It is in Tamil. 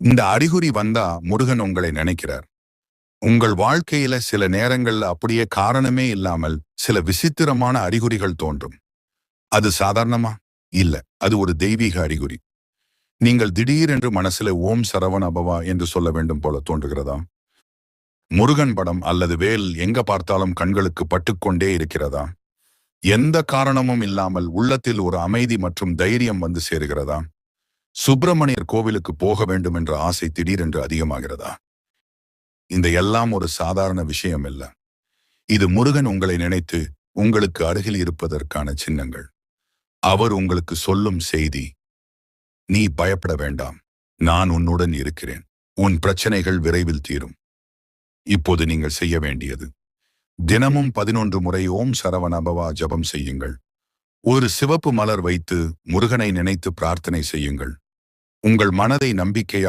இந்த அறிகுறி வந்தா முருகன் உங்களை நினைக்கிறார். உங்கள் வாழ்க்கையில சில நேரங்கள்ல அப்படியே காரணமே இல்லாமல் சில விசித்திரமான அறிகுறிகள் தோன்றும். அது சாதாரணமா? இல்ல. அது ஒரு தெய்வீக அறிகுறி. நீங்கள் திடீரென்று மனசுல ஓம் சரவண பவா என்று சொல்ல வேண்டும் போல தோன்றுகிறதா? முருகன் படம் அல்லது வேல் எங்க பார்த்தாலும் கண்களுக்கு பட்டுக்கொண்டே இருக்கிறதா? எந்த காரணமும் இல்லாமல் உள்ளத்தில் ஒரு அமைதி மற்றும் தைரியம் வந்து சேருகிறதா? சுப்பிரமணியர் கோவிலுக்கு போக வேண்டும் என்ற ஆசை திடீரென்று அதிகமாகிறதா? இந்த எல்லாம் ஒரு சாதாரண விஷயம் இல்ல. இது முருகன் உங்களை நினைத்து உங்களுக்கு அருகில் இருப்பதற்கான சின்னங்கள். அவர் உங்களுக்கு சொல்லும் செய்தி, நீ பயப்பட வேண்டாம், நான் உன்னுடன் இருக்கிறேன், உன் பிரச்சனைகள் விரைவில் தீரும். இப்போது நீங்கள் செய்ய வேண்டியது, தினமும் 11 முறை ஓம் சரவண பவா ஜபம் செய்யுங்கள். ஒரு சிவப்பு மலர் வைத்து முருகனை நினைத்து பிரார்த்தனை செய்யுங்கள். உங்கள் மனதை நம்பிக்கையா